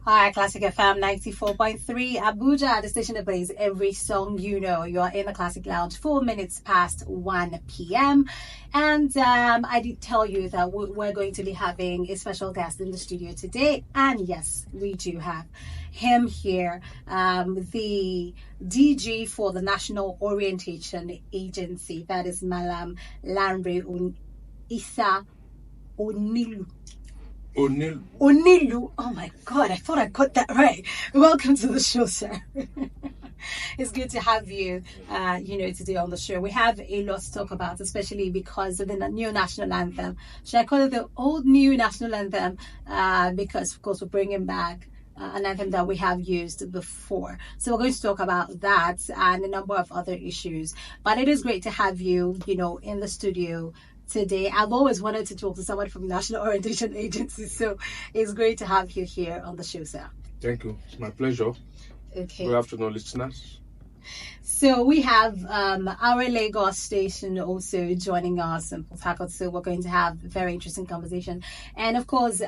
Hi, Classic FM 94.3 Abuja, the station that plays every song you know. You are in the Classic Lounge, 4 minutes past 1 p.m. And I did tell you that we're going to be having a special guest in the studio today. And yes, we do have him here, the DG for the National Orientation Agency, that is Malam Lanre Issa-Onilu. Onilu. Oh my God, I thought I got that right. Welcome to the show, sir. It's good to have you, today on the show. We have a lot to talk about, especially because of the new national anthem. Should I call it the old new national anthem? Because, of course, we're bringing back an anthem that we have used before. So we're going to talk about that and a number of other issues. But it is great to have you, in the studio today. I've always wanted to talk to someone from the National Orientation Agency, so it's great to have you here on the show, sir. Thank you. It's my pleasure. Okay. Good afternoon, listeners. So we have our Lagos station also joining us in Port Harcourt, so we're going to have a very interesting conversation. And of course,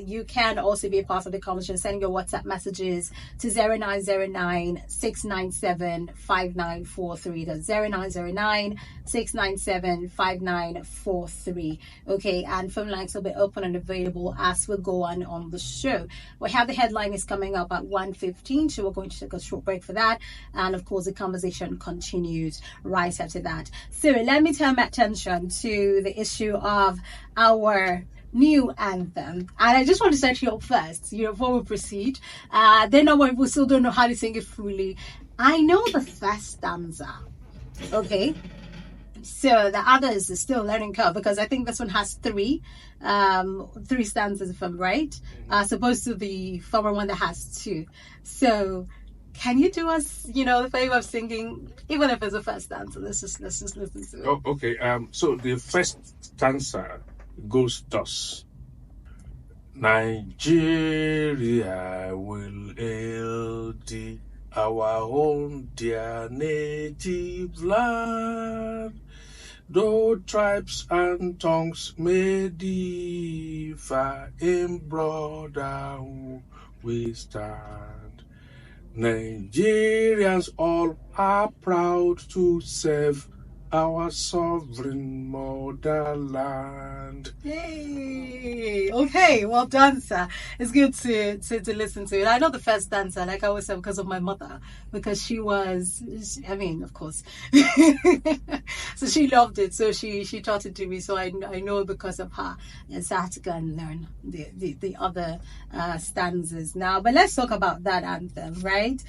you can also be a part of the conversation, sending your WhatsApp messages to 0909-697-5943. That's 0909-697-5943. Okay, and phone lines will be open and available as we go on the show. We have the headline is coming up at 1:15, so we're going to take a short break for that. And of course, the conversation continues right after that. So let me turn my attention to the issue of our new anthem, and I just want to set you up first, before we proceed. Then we still don't know how to sing it fully. I know the first stanza, okay, so the others are still learning curve, because I think this one has three stanzas, if I'm right, as opposed to the former one that has two. So can you do us, the favor of singing, even if it's the first stanza? Let's just listen to it. Oh, okay. So the first stanza goes thus: Nigeria will hail thee, our own dear native land. Though tribes and tongues may differ, in brotherhood we stand. Nigerians all are proud to serve our sovereign motherland. Yay! Okay, well done, sir. It's good to listen to it. I know the first dancer, like I always said, because of my mother, because she of course. So she loved it, so she taught it to me, so I know because of her. And so I had to go and learn the other stanzas now. But let's talk about that anthem, right?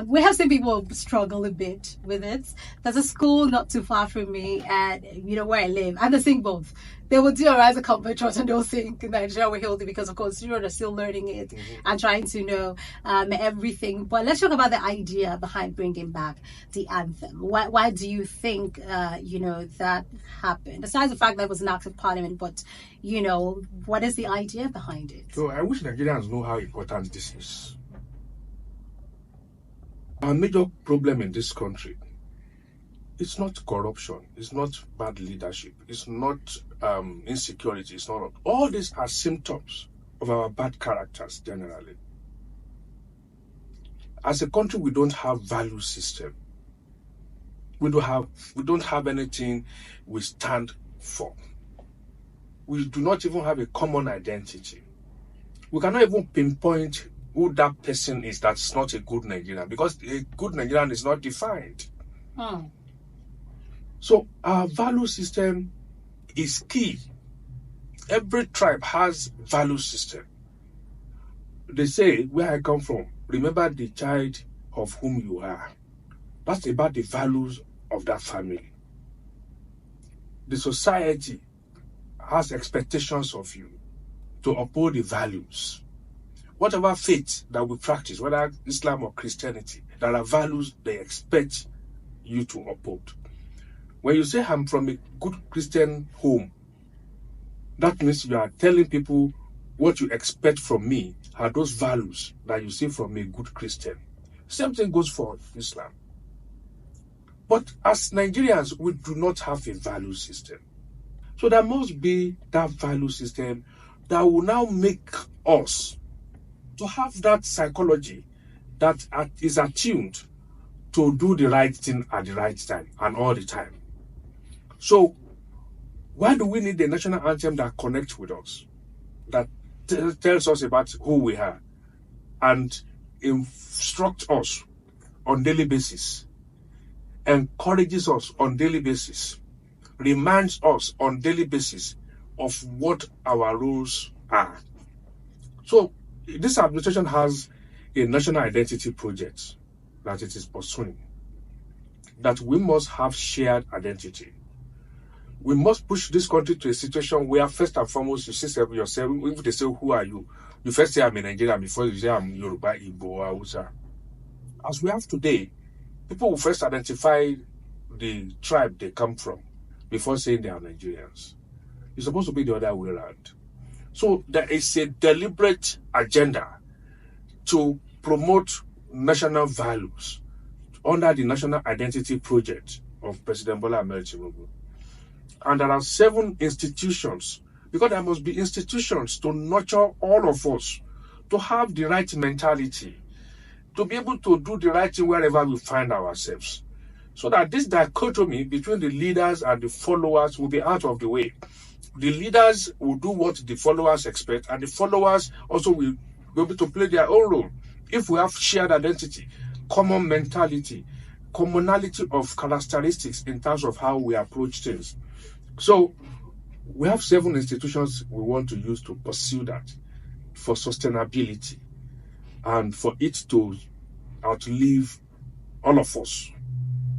We have seen people struggle a bit with it. There's a school not too far from me, and where I live, and they sing both. They will do a rise of comfort trot and they'll sing Nigeria will heal thee, because of course children are still learning it and trying to know everything. But let's talk about the idea behind bringing back the anthem. Why do you think that happened? Besides the fact that it was an act of parliament, but what is the idea behind it? So I wish Nigerians know how important this is. Our major problem in this country, it's not corruption, it's not bad leadership, it's not insecurity, it's not. All these are symptoms of our bad characters generally. As a country, we don't have value system. We don't have anything we stand for. We do not even have a common identity. We cannot even pinpoint who that person is that's not a good Nigerian, because a good Nigerian is not defined. So our value system is key. Every tribe has value system. They say, where I come from, remember the child of whom you are. That's about the values of that family. The society has expectations of you to uphold the values. Whatever faith that we practice, whether Islam or Christianity, there are values they expect you to uphold. When you say I'm from a good Christian home, that means you are telling people what you expect from me are those values that you see from a good Christian. Same thing goes for Islam. But as Nigerians, we do not have a value system. So there must be that value system that will now make us to have that psychology that is attuned to do the right thing at the right time and all the time. So why do we need a national anthem that connects with us, that tells us about who we are and instructs us on daily basis, encourages us on daily basis, reminds us on daily basis of what our roles are? So this administration has a national identity project that it is pursuing, that we must have shared identity. We must push this country to a situation where first and foremost you say yourself, if they say, who are you? You first say I'm a Nigerian before you say I'm Yoruba, Igbo, or Hausa. As we have today, people will first identify the tribe they come from before saying they are Nigerians. It's supposed to be the other way around. So there is a deliberate agenda to promote national values under the National Identity Project of President Bola Ahmed Tinubu. And there are 7 institutions, because there must be institutions to nurture all of us, to have the right mentality, to be able to do the right thing wherever we find ourselves, so that this dichotomy between the leaders and the followers will be out of the way. The leaders will do what the followers expect, and the followers also will be able to play their own role. If we have shared identity, common mentality, commonality of characteristics in terms of how we approach things. So we have 7 institutions we want to use to pursue that for sustainability and for it to outlive all of us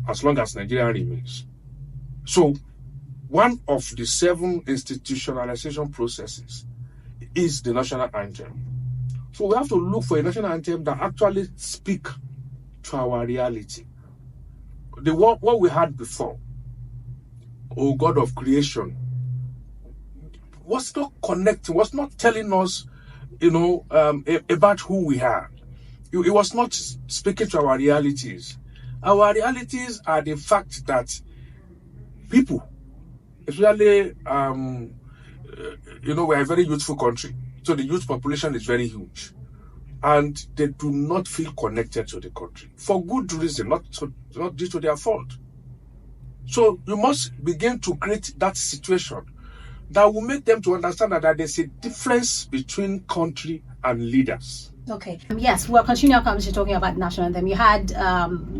as long as Nigeria remains. So one of the 7 institutionalization processes is the national anthem. So we have to look for a national anthem that actually speaks to our reality. What we had before, O God of creation, was not connecting, was not telling us, about who we are. It was not speaking to our realities. Our realities are the fact that people, especially, we are a very youthful country, so the youth population is very huge, and they do not feel connected to the country for good reason, not due to their fault. So you must begin to create that situation that will make them to understand that there's a difference between country and leaders. Okay. Yes, we'll continue our conversation talking about national anthem. You had,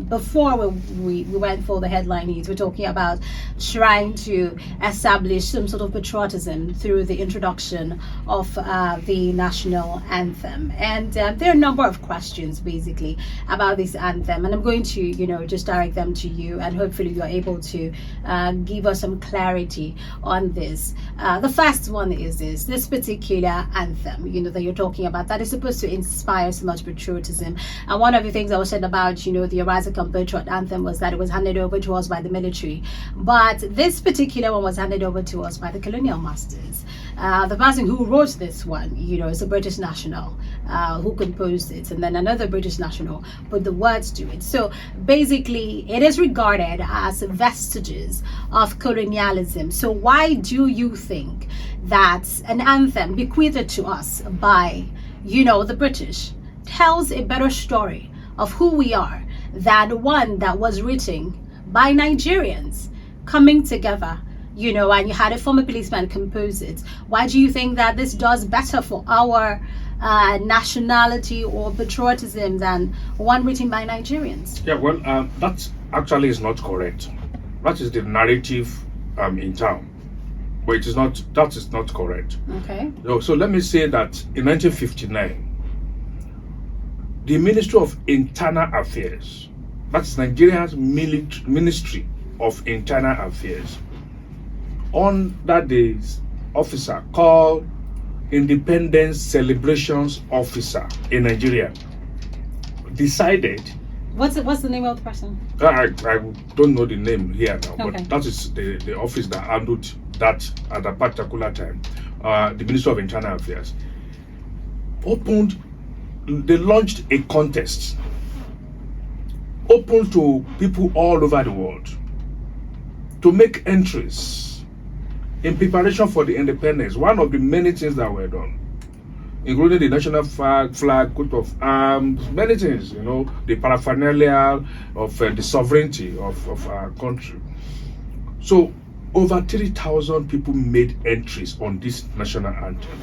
before we went for the headline news, we're talking about trying to establish some sort of patriotism through the introduction of the national anthem. And there are a number of questions, basically, about this anthem. And I'm going to, just direct them to you, and hopefully you're able to give us some clarity on this. The first one is this particular anthem, that you're talking about, that is supposed to inspire so much patriotism. And one of the things that was said about the Arise and Come Patriot anthem was that it was handed over to us by the military, but this particular one was handed over to us by the colonial masters. The person who wrote this one, is a British national who composed it, and then another British national put the words to it. So basically it is regarded as vestiges of colonialism. So why do you think that an anthem bequeathed to us by the British tells a better story of who we are than one that was written by Nigerians coming together, and you had a former policeman compose it? Why do you think that this does better for our nationality or patriotism than one written by Nigerians? Yeah, well, that actually is not correct. That is the narrative in town. But it is not. That is not correct. Okay. So let me say that in 1959, the Ministry of Internal Affairs, that's Nigeria's Ministry of Internal Affairs, under the officer called Independence Celebrations Officer in Nigeria, decided. What's the name of the person? I don't know the name here now, Okay. but that is the office that handled that at a particular time. The Minister of Internal Affairs they launched a contest open to people all over the world to make entries in preparation for the independence. One of the many things that were done including the national flag, coat of arms, many things, the paraphernalia of the sovereignty of our country. So over 3,000 people made entries on this national anthem,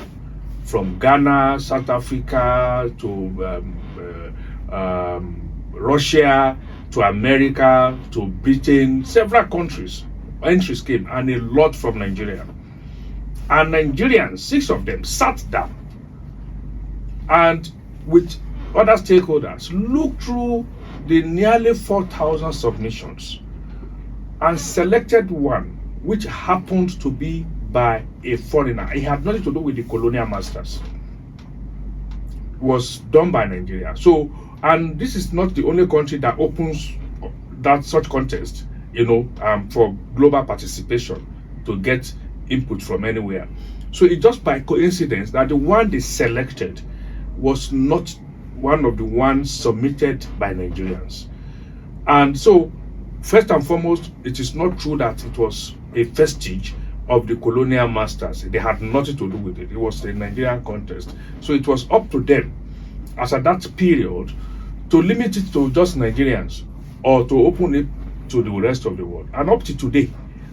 from Ghana, South Africa, to Russia, to America, to Britain, several countries. Entries came, and a lot from Nigeria. And Nigerians, 6 of them, sat down and with other stakeholders looked through the nearly 4,000 submissions and selected one which happened to be by a foreigner. It had nothing to do with the colonial masters. It was done by Nigeria. So, and this is not the only country that opens that such contest, for global participation to get input from anywhere. So it's just by coincidence that the one they selected was not one of the ones submitted by Nigerians. And so, first and foremost, it is not true that it was a vestige of the colonial masters. They had nothing to do with it. It was a Nigerian contest. So it was up to them, as at that period, to limit it to just Nigerians or to open it to the rest of the world. And up to today,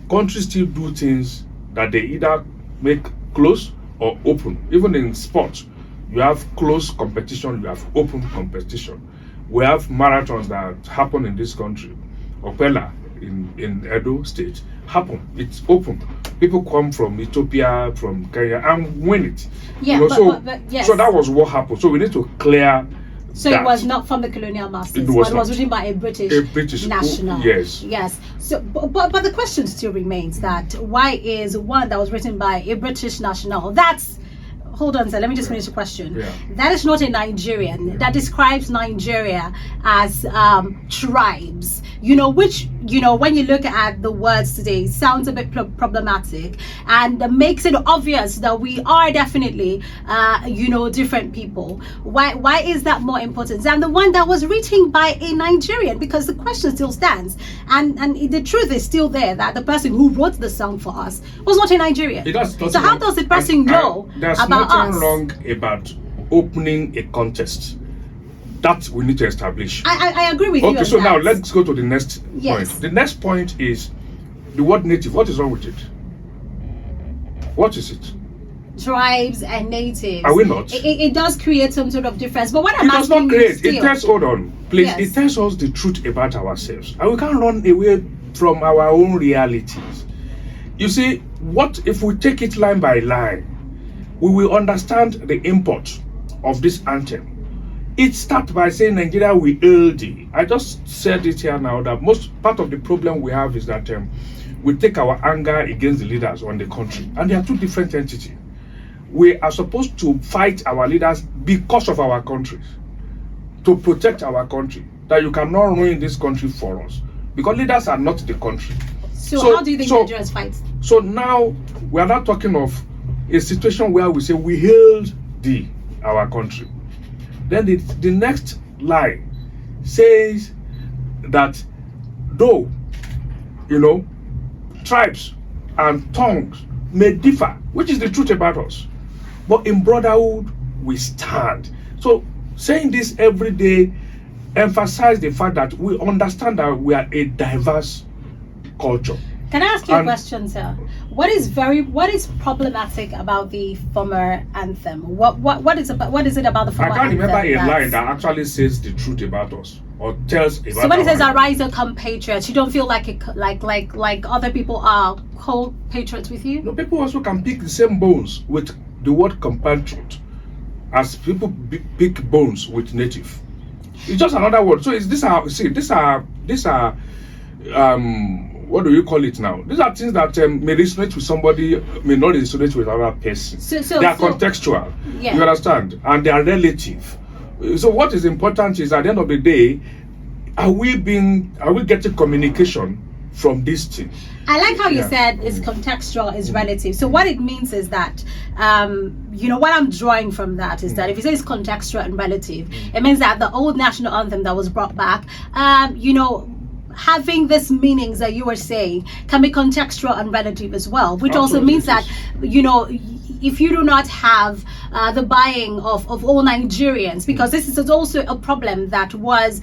countries still do things that they either make close or open. Even in sports, you have close competition, you have open competition. We have marathons that happen in this country. Opela in Edo State happen. It's open. People come from Ethiopia, from Kenya, and win it. Yeah, but yes. So that was what happened. So we need to clear. So it was not from the colonial masters, but it was written by a British national. Yes. Yes. So, but the question still remains that why is one that was written by a British national? Hold on, sir. Let me just finish the question. Yeah. That is not a Nigerian. Yeah. That describes Nigeria as tribes. Which when you look at the words today, sounds a bit problematic, and makes it obvious that we are definitely, different people. Why is that more important than the one that was written by a Nigerian? Because the question still stands, and the truth is still there that the person who wrote the song for us was not a Nigerian. So how does the person know about nothing wrong about opening a contest. That we need to establish. I agree with you. Okay, so that. now let's go to the next yes. point. The next point is the word native. What is wrong with it? What is it? Tribes and natives. Are we not? It does create some sort of difference. But what it does not create. It tells, hold on, please. Yes. It tells us the truth about ourselves. And we can't run away from our own realities. You see, what if we take it line by line? We will understand the import of this anthem. It starts by saying Nigeria we hail thee. I just said it here now that most part of the problem we have is that we take our anger against the leaders on the country, and they are two different entities. We are supposed to fight our leaders because of our country, to protect our country, that you cannot ruin this country for us, because leaders are not the country. So how do you think Nigerians fight? So now we are not talking of a situation where we say we hailed thee, our country. Then the next line says that though, tribes and tongues may differ, which is the truth about us, but in brotherhood we stand. So saying this every day emphasize the fact that we understand that we are a diverse culture. Can I ask you a question, sir? What is problematic about the former anthem? What is it about the former anthem? I can't remember a line that actually says the truth about us or tells about. So when it says "Arise, O come patriots," you don't feel like other people are co-patriots with you? No, people also can pick the same bones with the word compatriot as people pick bones with native. It's just another word. So these are what do you call it now? These are things that may resonate with somebody, may not resonate with another person. They are contextual. Yeah. You understand? And they are relative. So what is important is at the end of the day, are we getting communication from this thing? I like how you said it's contextual, it's relative. So what it means is that, what I'm drawing from that is that if you say it's contextual and relative, it means that the old national anthem that was brought back, having these meanings that you were saying can be contextual and relative as well, which also means that if you do not have the buying of all Nigerians, because this is also a problem that was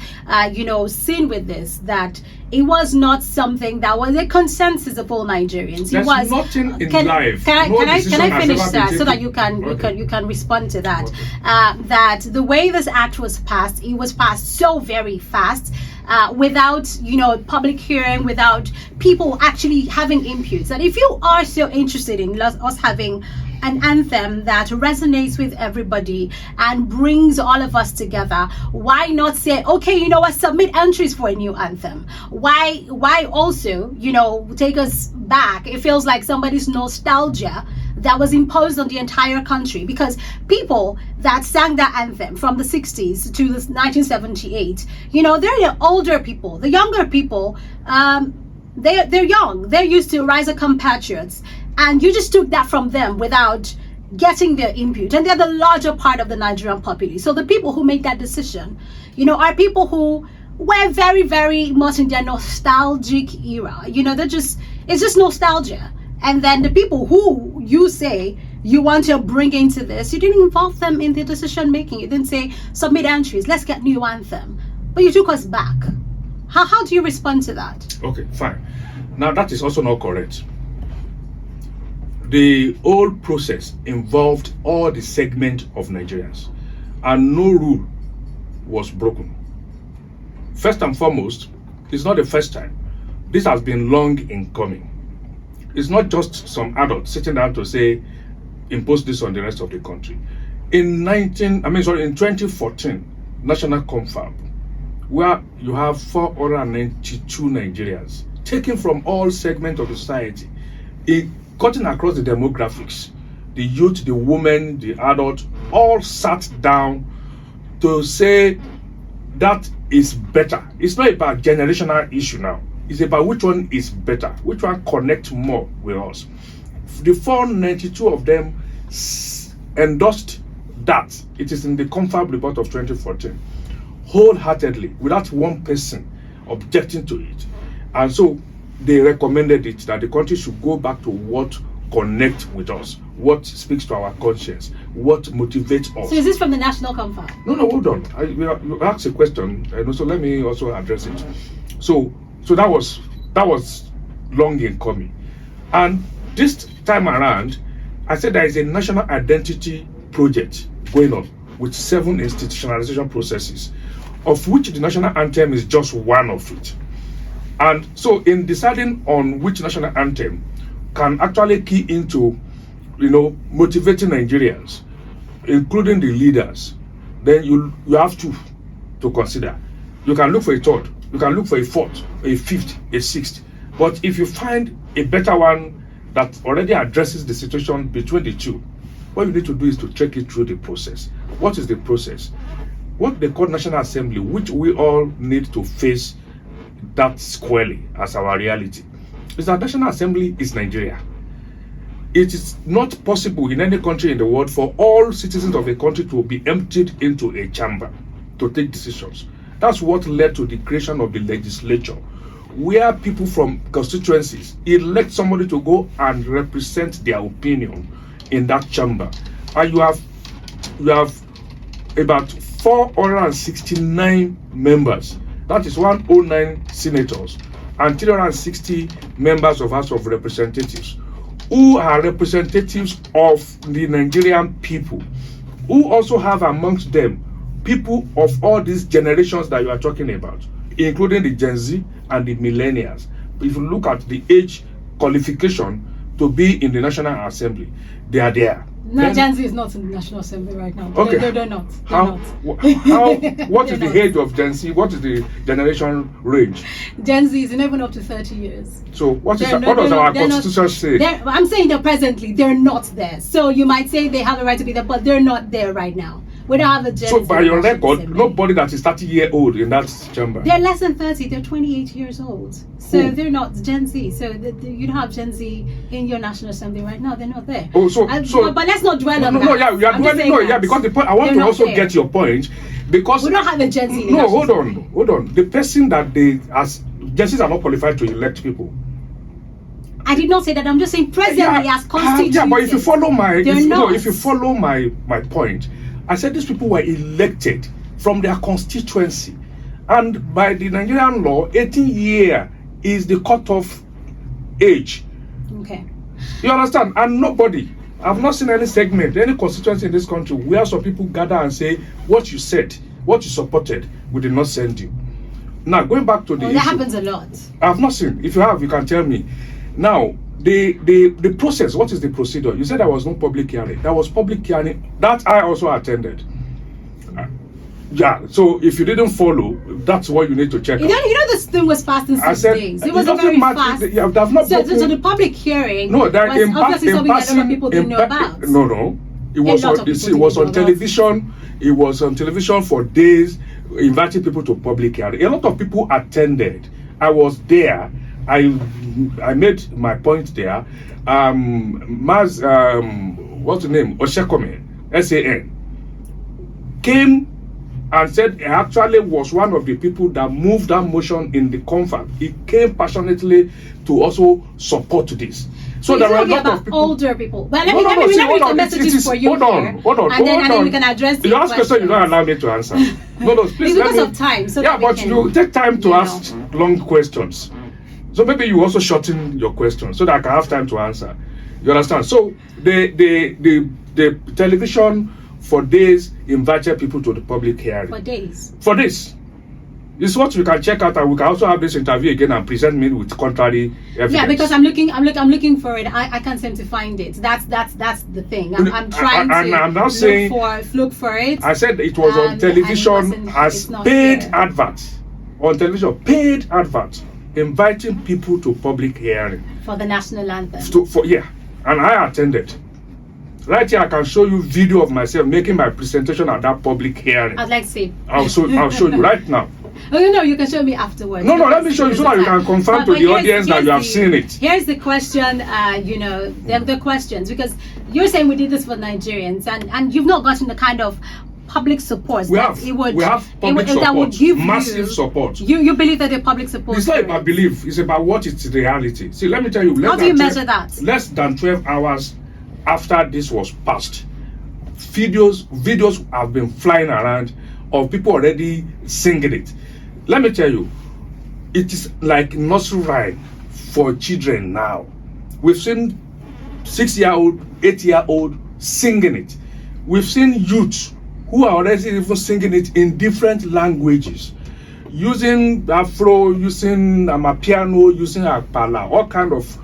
seen with this, that it was not something that was a consensus of all Nigerians. There's nothing in life. Can I finish that so that you can respond to that? Okay. That the way this act was passed, it was passed so very fast, without public hearing, without people actually having inputs. And if you are so interested in us having an anthem that resonates with everybody and brings all of us together, why not say, okay, you know what, submit entries for a new anthem? Why also take us back? It feels like somebody's nostalgia that was imposed on the entire country, because people that sang that anthem from the 60s to the 1978, they're the older people. The younger people, they're young, they're used to rise up compatriots, and you just took that from them without getting their input. And they're the larger part of the Nigerian populace. So the people who made that decision, are people who were very, very much in their nostalgic era. It's just nostalgia. And then the people who you say you want to bring into this, you didn't involve them in the decision making. You didn't say, submit entries, let's get new anthem. But you took us back. How do you respond to that? Okay, fine. Now that is also not correct. The whole process involved all the segment of Nigerians, and no rule was broken. First and foremost, it's not the first time. This has been long in coming. It's not just some adults sitting down to say, impose this on the rest of the country. In 2014, National Confab, where you have 492 Nigerians taken from all segments of the society, cutting across the demographics, the youth, the women, the adults, all sat down to say that is better. It's not about generational issue now. It's about which one is better, which one connects more with us. The 492 of them endorsed that. It is in the Confab report of 2014, wholeheartedly, without one person objecting to it. And so they recommended it, that the country should go back to what connects with us, what speaks to our conscience, what motivates us. So is this from the National Confab? No, hold on. You asked a question, so let me also address it. So that was long in coming. And this time around, I said there is a national identity project going on with 7 institutionalization processes, of which the national anthem is just one of it. And so in deciding on which national anthem can actually key into, motivating Nigerians, including the leaders, then you have to consider. You can look for a third, you can look for a fourth, a fifth, a sixth. But if you find a better one that already addresses the situation between the two, what you need to do is to check it through the process. What is the process? What they call National Assembly, which we all need to face that squarely as our reality, is that National Assembly is Nigeria. It is not possible in any country in the world for all citizens of a country to be emptied into a chamber to take decisions. That's what led to the creation of the legislature, where people from constituencies elect somebody to go and represent their opinion in that chamber. And you have about 469 members. That is 109 senators and 360 members of House of Representatives, who are representatives of the Nigerian people, who also have amongst them people of all these generations that you are talking about, including the Gen Z and the millennials. If you look at the age qualification to be in the National Assembly, they are there. No, Gen Z is not in the National Assembly right now. Okay. They're not. What is the age of Gen Z? What is the generation range? Gen Z is even up to 30 years. So what does our constitution say? I'm saying that presently they're not there. So you might say they have a right to be there, but they're not there right now. We don't have a Gen Z. So by your record, nobody that is 30-year-old in that chamber. They're less than 30. They're 28 years old. So they're not Gen Z. So you don't have Gen Z in your National Assembly right now. They're not there. Oh, but let's not dwell on that. No, you are dwelling. No, yeah, because the point I want to also get your point, because we don't have a Gen Z. No, hold on. The person that Gen Zs are not qualified to elect people. I did not say that. I'm just saying presently as constituted. Yeah, but if you follow my not. if you follow my point, I said these people were elected from their constituency, and by the Nigerian law, 18 years is the cutoff age. Okay. You understand? And nobody, I've not seen any segment, any constituency in this country where some people gather and say what you said, what you supported, we did not send you. Now going back to the issue, that happens a lot. I've not seen. If you have, you can tell me. Now, the process, what is the procedure? You said there was no public hearing. There was public hearing that I also attended. Yeah, so if you didn't follow, that's what you need to check out. You know this thing was fast in 6 days. It was a very fast. So the public hearing was obviously something that other people didn't know about. No. It was on television. It was on television for days, inviting people to public hearing. A lot of people attended. I was there. I made my point there. What's the name? Oshekome, SAN, came and said he actually was one of the people that moved that motion in the confab. He came passionately to also support this. So there are a lot of people. Older people. But let me read the messages for you. Hold on. And then we can address the last question you don't allow me to answer. No, please. It's because of time. So but you take time to ask long questions. So maybe you also shorten your question so that I can have time to answer. You understand? So the television for days invited people to the public hearing. For days. For this. This is what we can check out, and we can also have this interview again and present me with contrary evidence. Yeah, because I'm looking for it. I can't seem to find it. That's the thing. I'm trying to look for it. I said it was on television as paid advert. On television, paid advert, inviting people to public hearing for the national anthem. And I attended. Right here, I can show you video of myself making my presentation at that public hearing. I'd like to see. I'll show you right now. Oh, no, you can show me afterwards. No, let me show you so that you can confirm to the audience that you have seen it. Here's the question, the questions, because you're saying we did this for Nigerians, and you've not gotten the kind of public support we have public support, that would give massive support. You believe that the public support? It's not about belief, it's about what is reality. See, let me tell you. How do you measure that? Less than 12 hours after this was passed, videos have been flying around of people already singing it. Let me tell you, it is like nursery rhyme for children now. We've seen 6-year-old, 8-year-old singing it. We've seen youth who are already even singing it in different languages, using Afro, using Amapiano, using Akpala, all kind of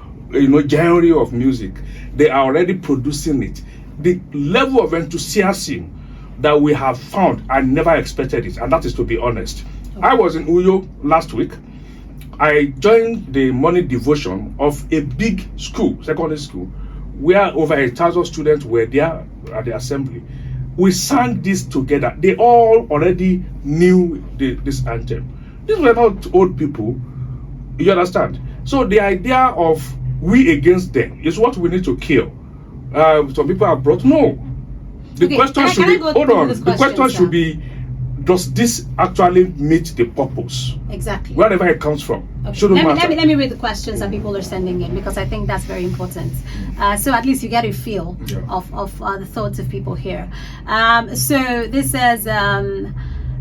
genre of music. They are already producing it. The level of enthusiasm that we have found, I never expected it, and that is to be honest. I was in Uyo last week. I joined the morning devotion of a big school, secondary school, where over 1,000 students were there at the assembly. We sang this together. They all already knew this anthem. These were not old people, you understand? So the idea of we against them is what we need to kill. Some people have brought The question should be, hold on. The question should be, does this actually meet the purpose? Exactly. Wherever it comes from. Okay. Let me read the questions that people are sending in, because I think that's very important. So at least you get a feel of the thoughts of people here. So this says,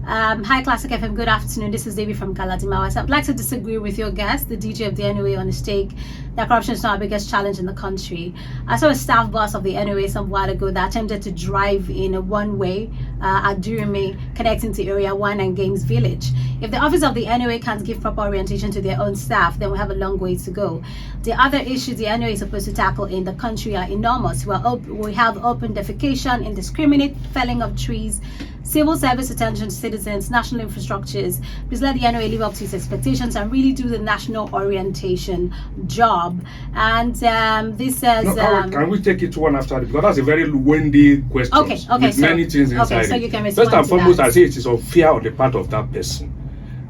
hi Classic FM, good afternoon. This is David from Galadimawa. So I'd like to disagree with your guest, the DJ of the NOA, on the stake that corruption is not our biggest challenge in the country. I saw a staff bus of the NOA some while ago that attempted to drive in a one-way at Durumi, connecting to Area 1 and Games Village. If the office of the NOA can't give proper orientation to their own staff, then we have a long way to go. The other issues the NOA is supposed to tackle in the country are enormous. We have open defecation, indiscriminate felling of trees, civil service attention to citizens, national infrastructures. Please let the NOA live up to its expectations and really do the national orientation job. And this says... can we take it one after it? Because that's a very windy question. Okay. With many things inside. Okay, so you can respond. First and foremost, I say it is unfair on the part of that person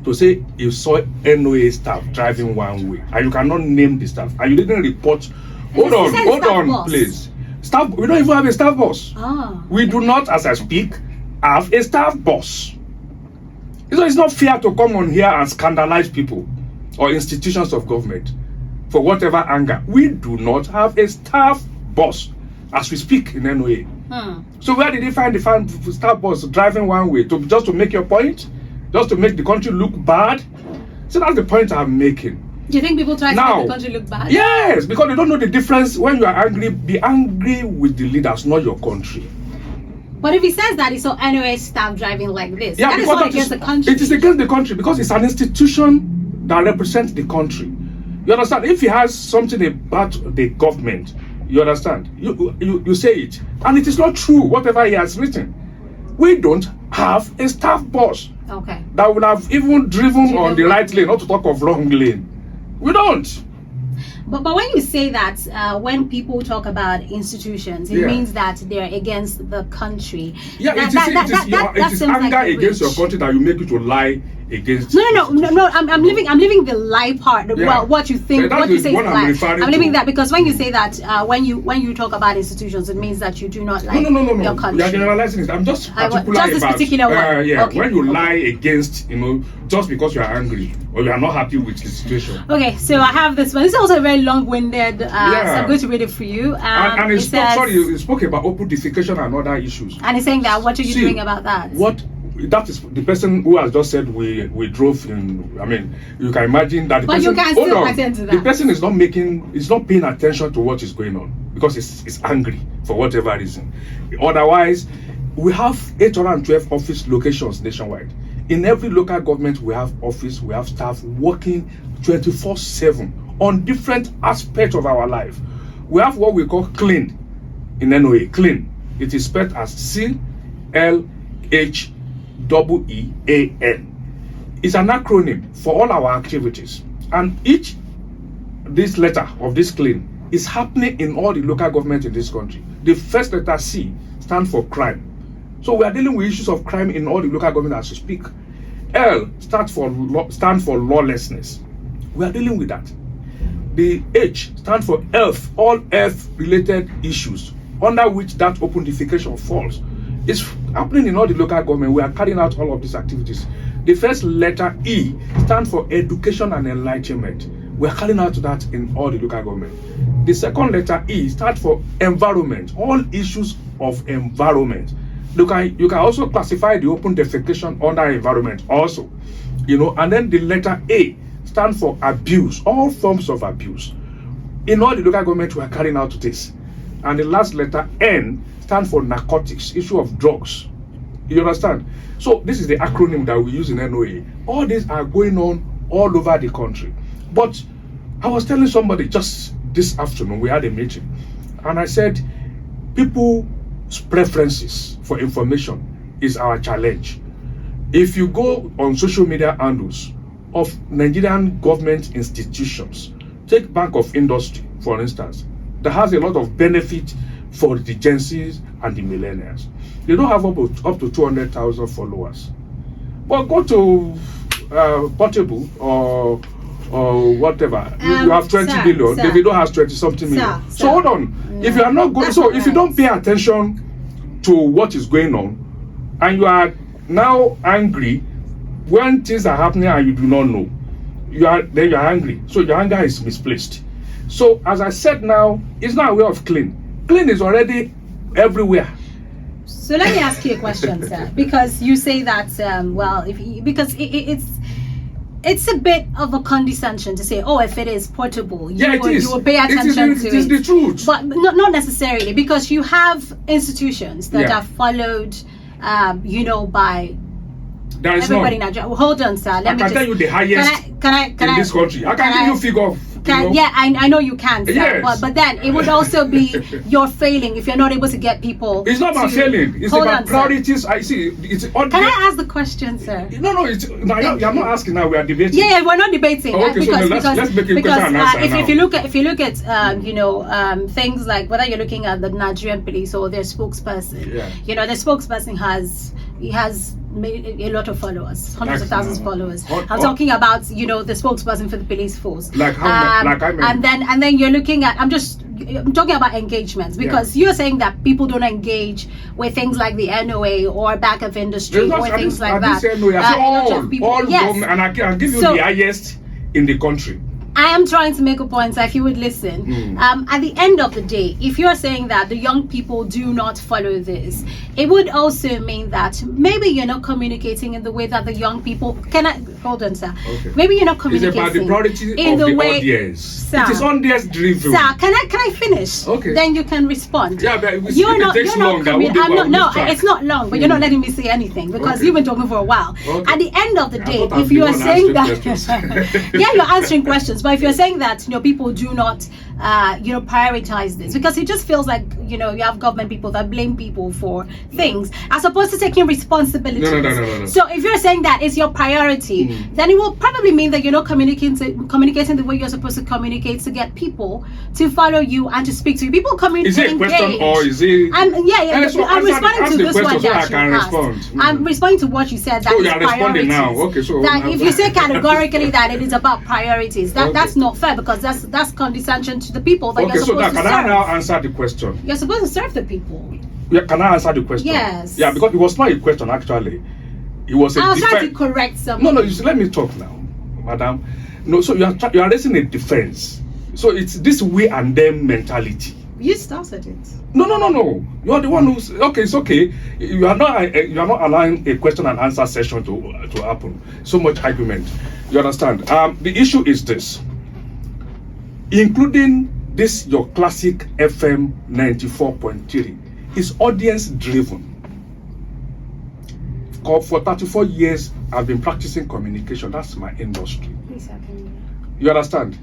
to say you saw NOA staff driving one way and you cannot name the staff and you didn't report. Hold on, please. Staff, we don't even have a staff boss. We do not, as I speak, have a staff boss. So it's not fair to come on here and scandalize people or institutions of government. for whatever anger. We do not have a staff boss as we speak in NOA. So where did they find the staff boss driving one way just to make your point? Just to make the country look bad? So that's the point I'm making. Do you think people try to make the country look bad? Yes, because they don't know the difference. When you are angry, be angry with the leaders, not your country. But if he says that it's all NOA staff driving like this, yeah, that is not against the country. It is against the country because it's an institution that represents the country. You understand? If he has something about the government, you understand? You say it. And it is not true, whatever he has written. We don't have a staff boss that would have even driven on the right lane, not to talk of wrong lane. We don't. But when you say that, when people talk about institutions, it means that they're against the country. Yeah, it is anger against your country that you make it to lie against. No. I'm leaving the lie part. Well, what you think, what you say is lie. I'm leaving that because when you say that, when you talk about institutions, it means that you do not like your country. You are generalizing it. I'm just particular this particular one. When you lie against, just because you are angry or you are not happy with the situation. Okay, so I have this one. This is also a very long-winded. So I'm going to read it for you. And it spoke about open defecation and other issues. And he's saying that what are you doing about that? That is the person who has just said we drove in. I mean, you can imagine that the but person. You can still attend to that. The person is not paying attention to what is going on because it's angry for whatever reason. Otherwise, we have 812 office locations nationwide. In every local government, we have office, we have staff working 24/7 on different aspects of our life. We have what we call CLEAN in NOA. CLEAN. It is spelled as CLHEEAN. It's an acronym for all our activities, and this letter of this CLEAN is happening in all the local government in this country. The first letter C stands for crime. So we are dealing with issues of crime in all the local government as we speak. L stands for lawlessness. We are dealing with that. The H stands for health, all health related issues under which that open defecation falls. It's happening in all the local government. We are carrying out all of these activities. The first letter E stands for education and enlightenment. We are carrying out that in all the local government. The second letter E stands for environment, all issues of environment. You can also classify the open defecation under environment also, and then the letter A stands for abuse, all forms of abuse. In all the local government, we are carrying out this. And the last letter N stands for narcotics, issue of drugs. You understand? So this is the acronym that we use in NOA. All these are going on all over the country. But I was telling somebody just this afternoon, we had a meeting, and I said, people's preferences for information is our challenge. If you go on social media handles of Nigerian government institutions, take Bank of Industry, for instance, that has a lot of benefit for the Gen Zs and the millennials. They don't have up to 200,000 followers. But go to Portable or whatever, you have 20 billion, Davido has 20-something million. So hold on. If you are not going, if you don't pay attention to what is going on, and you are now angry when things are happening and you do not know, you are angry. So your anger is misplaced. So as I said now, it's not a way of CLEAN. CLEAN is already everywhere. So let me ask you a question, sir, because you say that it's a bit of a condescension to say, if it is portable, you will pay attention to it. It is the truth. But not necessarily, because you have institutions that are followed, by everybody in Nigeria. Hold on, sir. I can tell you the highest in this country. I can give you figure. I know you can, sir. Yes. But then it would also be your failing if you're not able to get people. It's not about failing. It's about priorities. I see. Can I ask the question, sir? No. You're not asking now. We are debating. Yeah, we're not debating. Okay, let's make it question and answer now. If you look at things like whether you're looking at the Nigerian police or their spokesperson, the spokesperson has made a lot of followers, hundreds of thousands of followers. I'm talking about the spokesperson for the police force. And then you're looking at I'm talking about engagements, because you're saying that people don't engage with things like the NOA or Bank of Industry or things like that. All government, and I can give you the highest in the country. I am trying to make a point, so if you would listen. At the end of the day, if you're saying that the young people do not follow this, it would also mean that maybe you're not communicating in the way that the young people hold on, sir. Okay. Maybe you're not communicating It's about the priority in of the the way, audience. sir. It is audience driven. Sir, can I finish? Okay. Then you can respond. Yeah, but You're takes long. It's not long, but you're not letting me say anything because Okay. you've been talking for a while. Okay. At the end of the day, thought I'm if the you are one saying that, answering questions. yeah, you're answering questions, but if you're saying that people do not, prioritize this, because it just feels like you have government people that blame people for things as opposed to taking responsibility. No. So if you're saying that it's your priority, then it will probably mean that you're not communicating the way you're supposed to communicate to get people to follow you and to speak to you. People communicate. Is it a question or is it? I'm ask responding to the this question one so that I can you asked. respond. I'm responding to what you said. That Oh, is you are responding now. Okay, so that if you say categorically that it is about priorities, Okay. that's not fair, because that's condescension to the people that Okay, you're so supposed now to can I serve. now answer the question? You're supposed to serve the people. Yeah, can I answer the question? Yes. Yeah, because it was not a question actually. It was a I was trying to different. correct something. No, you see, let me talk now, madam. No, so you are raising a defense. So it's this we and them mentality. You started it. No. You are the one who's okay. It's okay. You are not allowing a question and answer session to happen. So much argument. You understand? The issue is this. Including this, your classic FM 94.3 is audience driven. For 34 years, I've been practicing communication. That's my industry. You understand?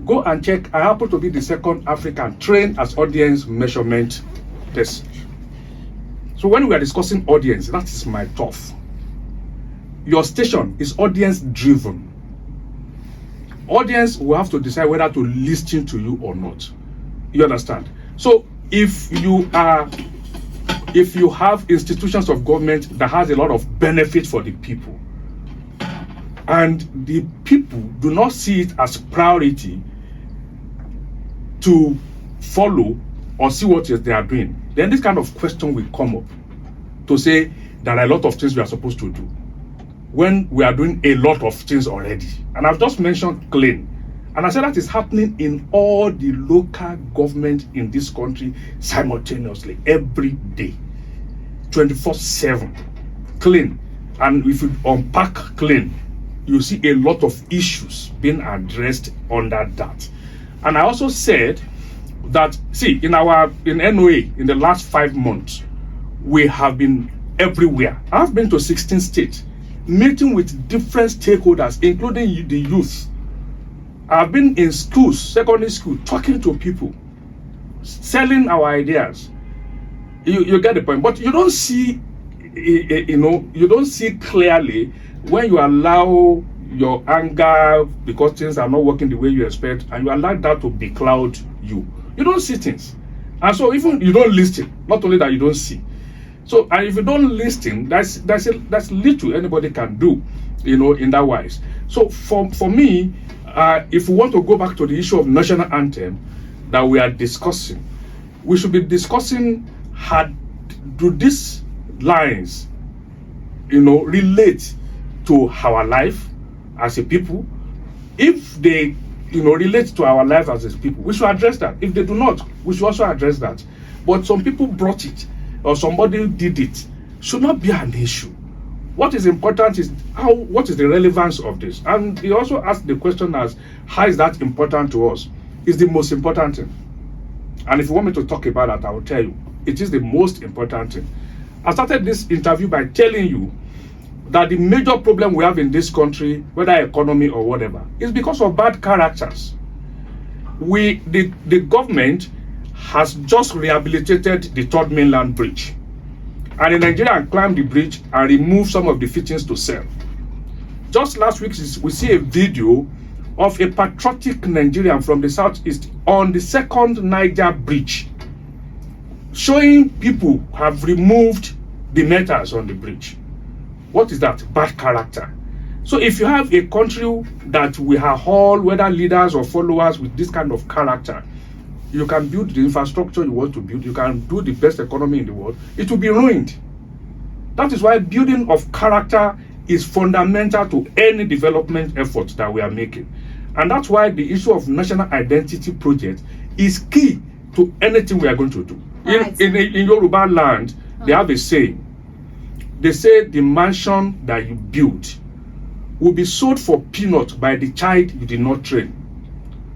Go and check. I happen to be the second African trained as audience measurement test. So when we are discussing audience, that is my turf. Your station is audience driven. Audience will have to decide whether to listen to you or not. You understand? So if you have institutions of government that has a lot of benefit for the people, and the people do not see it as priority to follow or see what they are doing, then this kind of question will come up to say there are a lot of things we are supposed to do when we are doing a lot of things already. And I've just mentioned clean, and I said that is happening in all the local government in this country simultaneously every day, 24/7 clean. And if you unpack clean, you see a lot of issues being addressed under that. And I also said that, see, in NOA, in the last 5 months, we have been everywhere. I've been to 16 states, meeting with different stakeholders, including the youth. I've been in schools, secondary school, talking to people, selling our ideas. You get the point. But you don't see, you don't see clearly when you allow your anger because things are not working the way you expect, and you allow that to becloud you. You don't see things. And so even you don't listen, not only that you don't see. So, and if you don't listen, that's little anybody can do, in that wise. So for me, if we want to go back to the issue of national anthem that we are discussing, we should be discussing do these lines, relate to our life as a people. If they, relate to our life as a people, we should address that. If they do not, we should also address that. But some people brought it, or somebody did it, should not be an issue. What is important is what is the relevance of this? And he also asked the question as, how is that important to us? It's the most important thing. And if you want me to talk about that, I will tell you. It is the most important thing. I started this interview by telling you that the major problem we have in this country, whether economy or whatever, is because of bad characters. The government has just rehabilitated the Third Mainland Bridge. And the Nigerians climbed the bridge and removed some of the fittings to sell. Just last week, we see a video of a patriotic Nigerian from the southeast on the second Niger bridge, showing people have removed the metals on the bridge. What is that? Bad character. So if you have a country that we are all, whether leaders or followers, with this kind of character, you can build the infrastructure you want to build, you can do the best economy in the world, it will be ruined. That is why building of character is fundamental to any development effort that we are making. And that's why the issue of national identity project is key to anything we are going to do. In Yoruba land, they have a saying. They say the mansion that you build will be sold for peanuts by the child you did not train.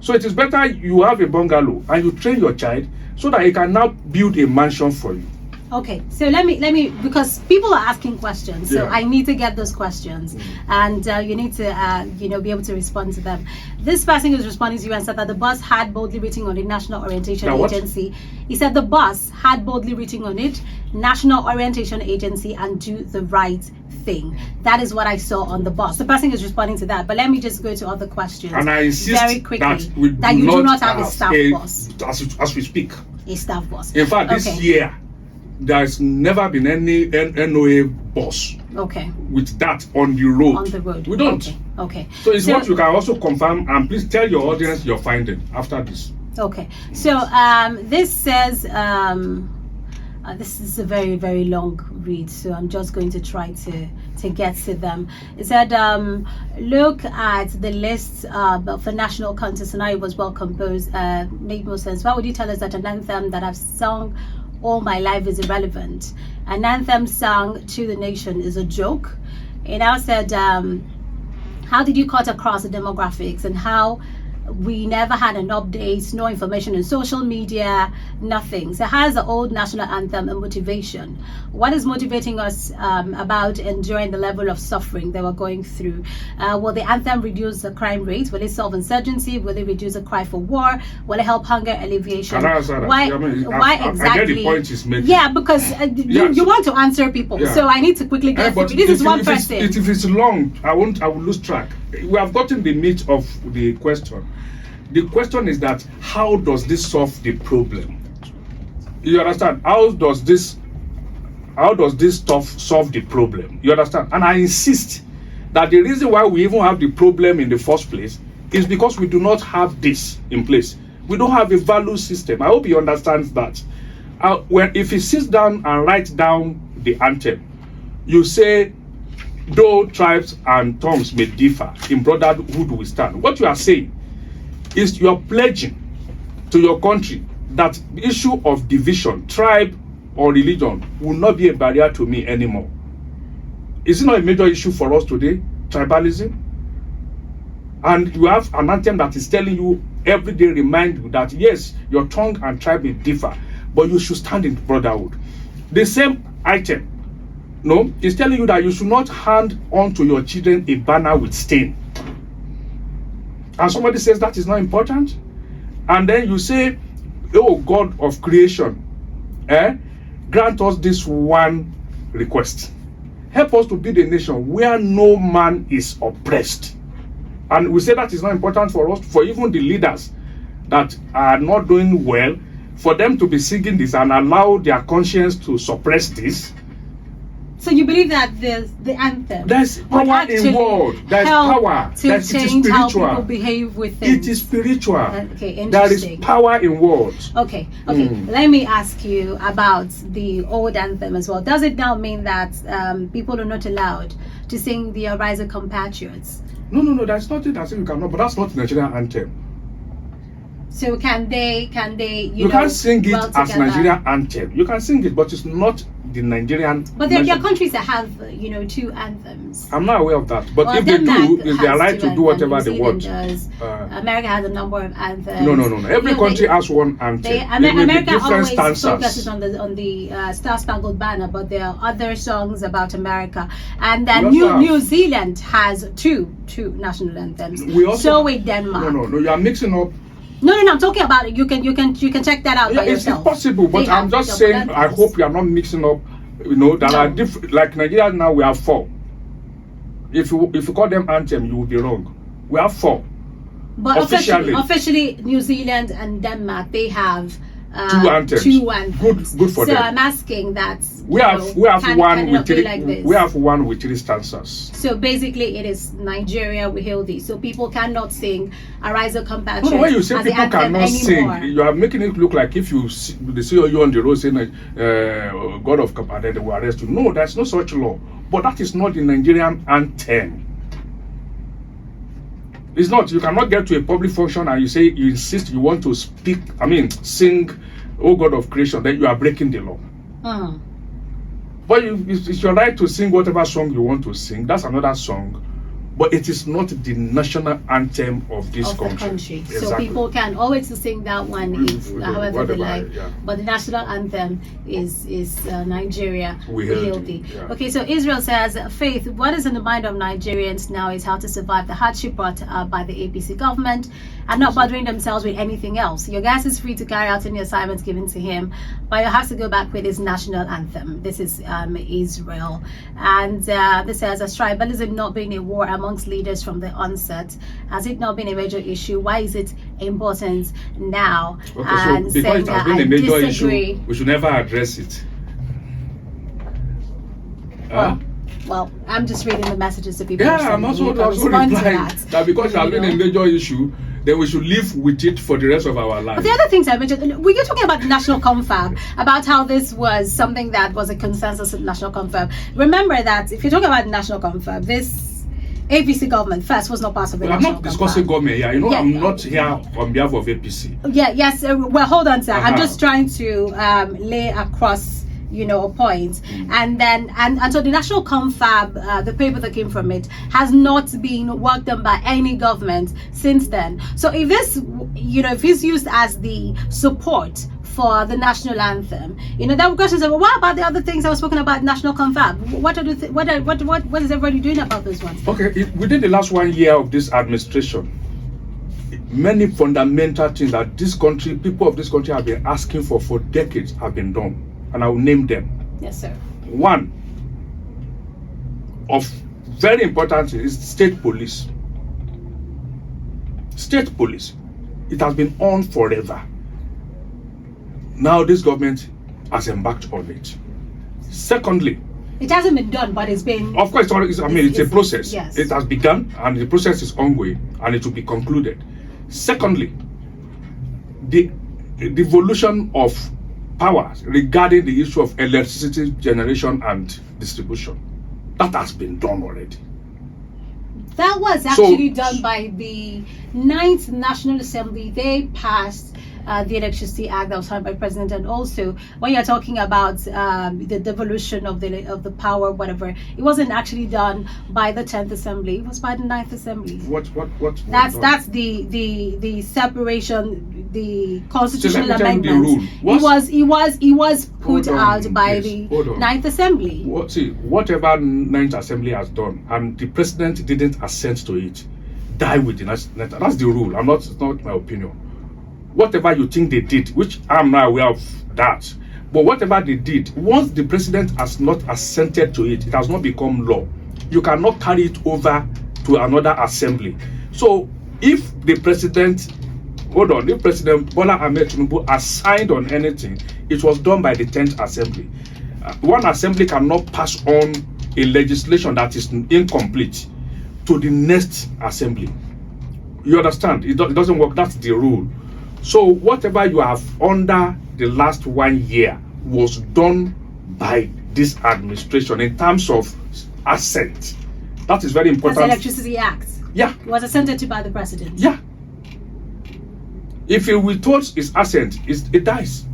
So it is better you have a bungalow and you train your child so that he can now build a mansion for you. Okay, so let me because people are asking questions, so I need to get those questions, and you need to be able to respond to them. This person is responding to you and said that the bus had boldly written on it National Orientation Agency. He said the bus had boldly written on it National Orientation Agency and do the right thing. That is what I saw on the bus. The person is responding to that, but let me just go to other questions. And I insist very quickly that you do not have a staff bus. As we speak. A staff bus. In fact, this year there's never been any NOA bus with that on the road. On the road. We don't. Okay. So it's what you can also confirm, and please tell your audience your finding after this. Okay. So this says this is a very, very long read, so I'm just going to try to get to them. It said, look at the list for national contest and how it was well composed. Made more sense. Why would you tell us that an anthem that I've sung all my life is irrelevant? An anthem sung to the nation is a joke. And I said, how did you cut across the demographics and how we never had an update, no information on social media, nothing. So how is the old national anthem a motivation? What is motivating us about enduring the level of suffering they were going through? Will the anthem reduce the crime rate? Will it solve insurgency? Will it reduce the cry for war? Will it help hunger alleviation? Why exactly? I get the point he's making. Yeah, because you want to answer people. Yeah. So I need to quickly get through. This is one person. If it's long, I will lose track. We have gotten the meat of the question. The question is that how does this solve the problem? You understand? How does this stuff solve the problem? You understand? And I insist that the reason why we even have the problem in the first place is because we do not have this in place. We don't have a value system. I hope he understands that. If he sits down and writes down the anthem, you say, though tribes and tongues may differ, in brotherhood we stand. What you are saying is you are pledging to your country that the issue of division, tribe or religion will not be a barrier to me anymore. Is it not a major issue for us today, tribalism? And you have an anthem that is telling you every day, remind you that yes, your tongue and tribe may differ, but you should stand in brotherhood. The same item, is telling you that you should not hand on to your children a banner with stain. And somebody says that is not important. And then you say, oh God of creation, grant us this one request. Help us to build a nation where no man is oppressed. And we say that is not important for us, for even the leaders that are not doing well, for them to be singing this and allow their conscience to suppress this. So you believe that the anthem there's power involved. There's power. To change how people behave with things. It is spiritual. Okay, interesting. There is power involved. Okay. Let me ask you about the old anthem as well. Does it now mean that people are not allowed to sing the Arise and Compatriots? No. There's nothing that says you cannot. But that's not the Nigerian anthem. So can they? You can't sing it as Nigerian anthem. You can sing it, but it's not the Nigerian. But there are countries that have, two anthems. I'm not aware of that. But if they do, is they are right to do whatever they want. America has a number of anthems. No. Every country has one anthem. America always focuses on the Star Spangled Banner, but there are other songs about America. And then New Zealand has two national anthems. So with Denmark. No. You are mixing up. No, I'm talking about it. You can check that out by yourself. It's possible, but I'm just saying, I hope you are not mixing up, that are different. Like Nigeria now, we have 4. If you call them anthem, you will be wrong. We have 4. But officially, New Zealand and Denmark, they have 2 anthems. Good for them. So I'm asking that we have one with 3. We have one with 3 stanzas. So basically, it is Nigeria we hail thee. So people cannot sing Arise and Compatriots. No, when you say people cannot sing, you are making it look like if they see you on the road saying God of Compatriots, they will arrest you. No, there's no such law. But that is not the Nigerian anthem. It's not. You cannot get to a public function and you insist you want to sing, "Oh God of creation," then you are breaking the law. But it's your right to sing whatever song you want to sing. That's another song. But it is not the national anthem of this country. Exactly. So people can always sing that one however they like. Yeah. But the national anthem is Nigeria We Hail Thee. Yeah. Okay, so Israel says, Faith, what is in the mind of Nigerians now is how to survive the hardship brought by the APC government and not bothering themselves with anything else. Your guest is free to carry out any assignments given to him, but you have to go back with his national anthem. This is Israel. And this says, as tribalism not being a war amongst leaders from the onset, has it not been a major issue? Why is it important now? Okay, and so because saying it has that been a I major disagree. issue, we should never address it. Well, I'm just reading the messages that people Yeah, I'm also replying that because it has been a major issue, then we should live with it for the rest of our life. But the other things I mentioned, we were talking about the national confab, about how this was something that was a consensus at national confab. Remember that if you're talking about the national confab, this APC government first was not part of the national confab. I'm not discussing government here. I'm not here on behalf of APC. Yes. Well, hold on, sir. I'm just trying to lay across a point. And then so the national confab, the paper that came from it, has not been worked on by any government since then. So if this if it's used as the support for the national anthem, that would question, well, what about the other things I was spoken about national confab? What is everybody doing about those ones? Okay, within the last 1 year of this administration, many fundamental things that this country, people of this country have been asking for decades have been done. And I will name them. Yes, sir. One of very important is state police. State police. It has been on forever. Now this government has embarked on it. Secondly, it hasn't been done, but it's been. Of course, it's a process. Yes. It has begun, and the process is ongoing, and it will be concluded. Secondly, the devolution of powers regarding the issue of electricity generation and distribution, that has been done already. That was actually done by the 9th National Assembly. They passed the Electricity Act that was signed by the President, and also when you're talking about the devolution of the power, whatever, it wasn't actually done by the 10th Assembly. It was by the 9th Assembly. What? That's the separation, the constitutional amendment. The rule. It was put out by the 9th Assembly. Whatever 9th Assembly has done, and the President didn't assent to it, die with the 9th. That's the rule. It's not my opinion. Whatever you think they did, which I'm not aware of that, but whatever they did, once the President has not assented to it, it has not become law. You cannot carry it over to another assembly. So if the President Bola Ahmed Tinubu has signed on anything, it was done by the 10th Assembly. One assembly cannot pass on a legislation that is incomplete to the next assembly. You understand? It doesn't work. That's the rule. So whatever you have under the last 1 year was done by this administration in terms of assent. That is very important. That's the Electricity Act. Yeah. It was assented to by the President. Yeah. If he withholds his assent, it dies.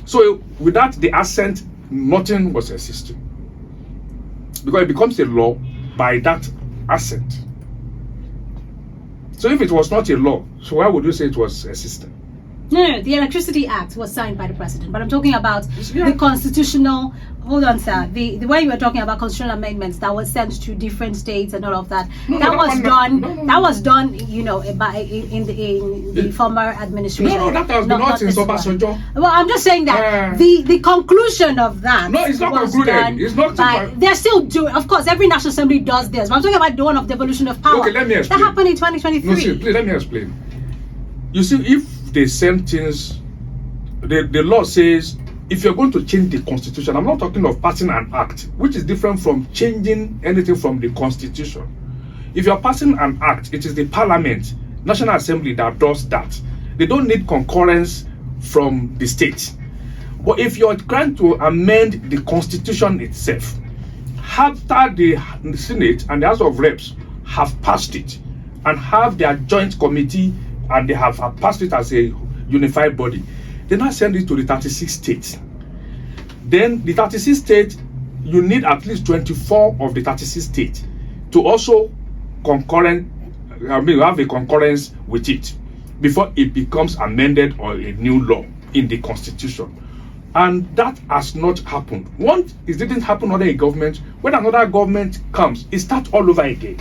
So without the assent, nothing was existing. Because it becomes a law by that assent. So if it was not a law, so why would you say it was a system? No, the Electricity Act was signed by the President, but I'm talking about the constitutional. Hold on, sir. The way you were talking about constitutional amendments that was sent to different states and all of that, that was done, in the former administration. No, that has been done since Obasanjo. Well, I'm just saying that the conclusion of that. No, it's not concluded. It's not. They're still doing. Of course, every national assembly does this. But I'm talking about the one of devolution of power. Okay, let me explain. That happened in 2023. No, see, please let me explain. You see, if they send things, the law says, if you're going to change the constitution, I'm not talking of passing an act, which is different from changing anything from the constitution. If you're passing an act, it is the parliament, National Assembly, that does that. They don't need concurrence from the state. But if you're trying to amend the constitution itself, after the Senate and the House of Reps have passed it and have their joint committee and they have passed it as a unified body, they now send it to the 36 states. Then the 36 states, you need at least 24 of the 36 states to also have a concurrence with it before it becomes amended or a new law in the constitution. And that has not happened. Once it didn't happen under a government, when another government comes, it starts all over again.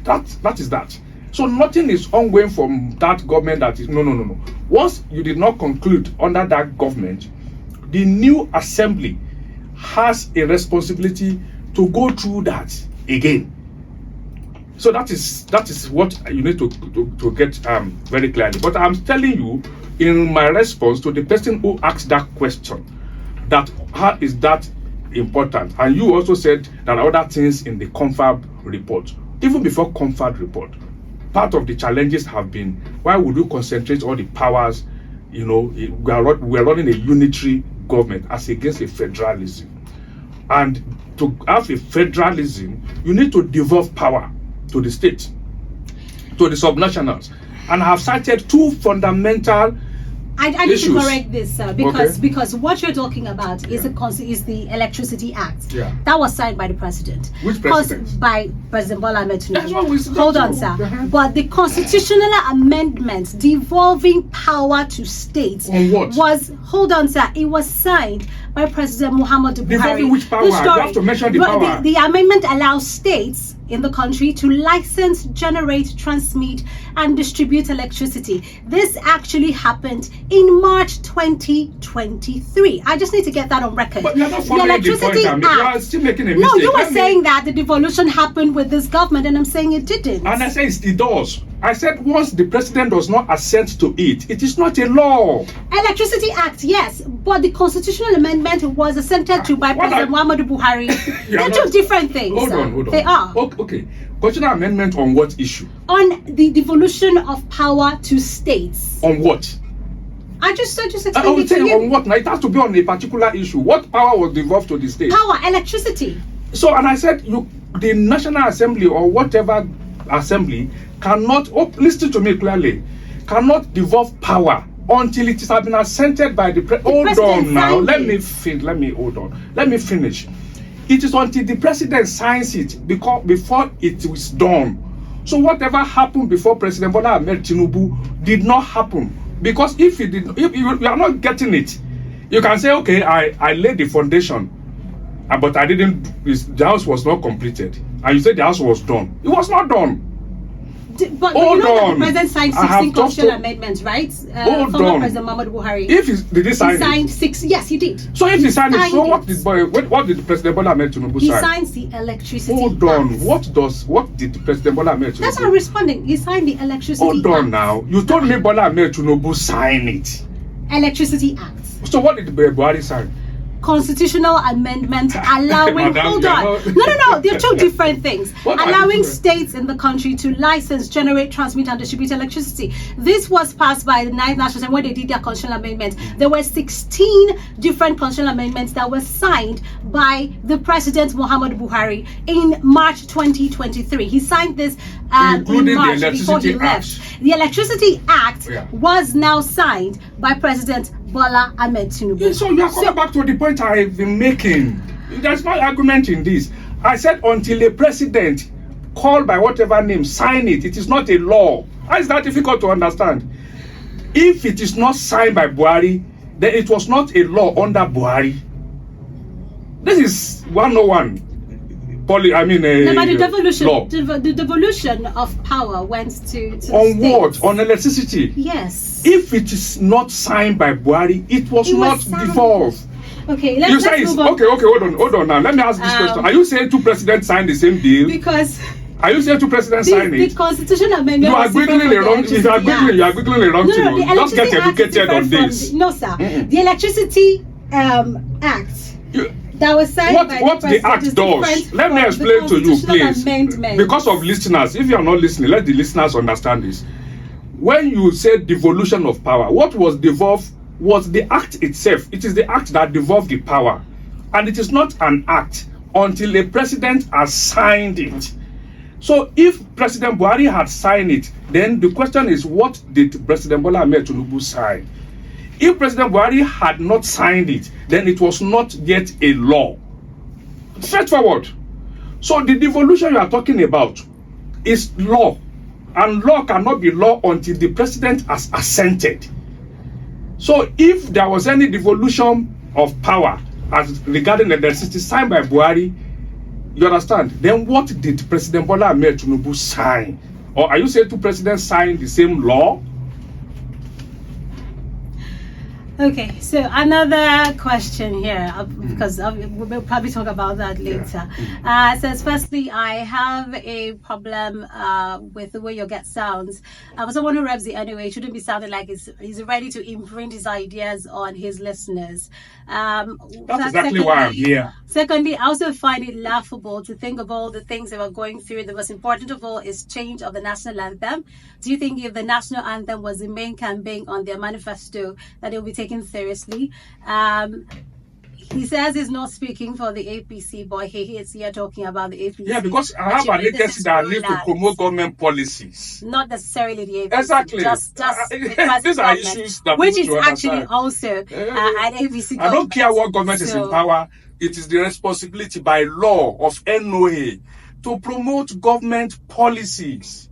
That is that. So nothing is ongoing from that government that is no. Once you did not conclude under that government, the new assembly has a responsibility to go through that again. So that is what you need to get very clearly. But I'm telling you, in my response to the person who asked that question, that how is that important? And you also said there are other things in the confab report. Even before confab report, part of the challenges have been, why would you concentrate all the powers? We are running a unitary government as against a federalism. And to have a federalism, you need to devolve power to the state, to the subnationals. And I have cited two fundamental I need issues. to correct this, because what you're talking about is the Electricity Act. Yeah. That was signed by the president. Which president? By President Bola Ahmed That's what we Tinubu. said. Hold on, sir. But the constitutional amendments devolving power to states On what? It was signed by President Muhammadu Buhari. Devolving which power? You have to mention the power. The amendment allows states in the country to license, generate, transmit, and distribute electricity. This actually happened in March 2023. I just need to get that on record. But you're not following the point. You are still making a mistake. No, you were saying that the devolution happened with this government, and I'm saying it didn't. And I said it does. I said once the president does not assent to it, it is not a law. Electricity Act, yes, but the constitutional amendment was assented to by President Muhammadu Buhari. They're two different things. Hold on. They are. Okay. Constitutional amendment on what issue? On the devolution of power to states. On what? I just explained I will it to tell you you. on what. Now it has to be on a particular issue. What power was devolved to the state? Power, electricity. So, and I said, the National Assembly or whatever assembly cannot, listen to me clearly, cannot devolve power until it has been assented by the president. Hold on now. Let me finish. It is until the president signs it before it is done. So whatever happened before President Bola Ahmed Tinubu did not happen. Because if you are not getting it, you can say, okay, I laid the foundation, but I didn't. The house was not completed, and you said the house was done. It was not done. But you know that the president signed 16 constitutional amendments, right? Former President Muhammadu Buhari. Did he sign He signed 6. Yes, he did. So if he signed it, so what did President Bola Ahmed Tinubu sign? He signs the Electricity Hold on. Act. What did President Bola Ahmed Tinubu? That's how I'm responding. He signed the Electricity Hold on Act. now. You told me Bola Ahmed Tinubu signed it. Electricity Act. So what did Buhari sign? Constitutional amendment allowing hold on. No, they're two different things. Allowing states in the country to license, generate, transmit, and distribute electricity. This was passed by the 9th National Assembly when they did their constitutional amendment. There were 16 different constitutional amendments that were signed by the President Muhammadu Buhari in March 2023. He signed this in March before he left. The Electricity Act was now signed by President Bola Ahmed Tinubu. Yeah, so you are coming back to the point I've been making. There's no argument in this. I said until a president called by whatever name sign it, it is not a law. How is that difficult to understand? If it is not signed by Buhari, then it was not a law under Buhari. This is 101. But the devolution, law. The devolution of power went to on the what? states. On electricity. Yes. If it is not signed by Buhari, it was not devolved. Okay, let's move on. Okay, hold on now. Let me ask this question. Are you saying two presidents signed the same deal? Because are you saying two presidents signed it? The constitutional amendment. You are quickly wrong. You are quickly wrong. No, just get educated on this. No, sir. The Electricity Act. That was signed by what the act does. Let me explain to you, please. Because of listeners, if you are not listening, let the listeners understand this. When you say devolution of power, what was devolved was the act itself. It is the act that devolved the power, and it is not an act until a president has signed it. So if President Buhari had signed it, then the question is, what did President Bola Ahmed Tinubu sign? If President Buhari had not signed it, then it was not yet a law. Straightforward. So the devolution you are talking about is law, and law cannot be law until the president has assented. So if there was any devolution of power as regarding the electricity signed by Buhari, you understand, then what did President Bola Ahmed Tinubu sign? Or are you saying two presidents signed the same law? Okay, so another question here, because we'll probably talk about that later. Says, firstly, I have a problem with the way your get sounds. For someone who reps it anyway, it shouldn't be sounding like he's ready to imprint his ideas on his listeners. That's exactly why I'm here. Secondly, I also find it laughable to think of all the things that we're going through. The most important of all is change of the national anthem. Do you think if the national anthem was the main campaign on their manifesto, that it will be taken seriously? He says he's not speaking for the APC, but he is here talking about the APC. Yeah, because I have an agency that I need to promote government policies. Not necessarily the APC. Exactly. Just these are issues that which is actually also an APC government. I don't care what government is in power. It is the responsibility by law of NOA to promote government policies.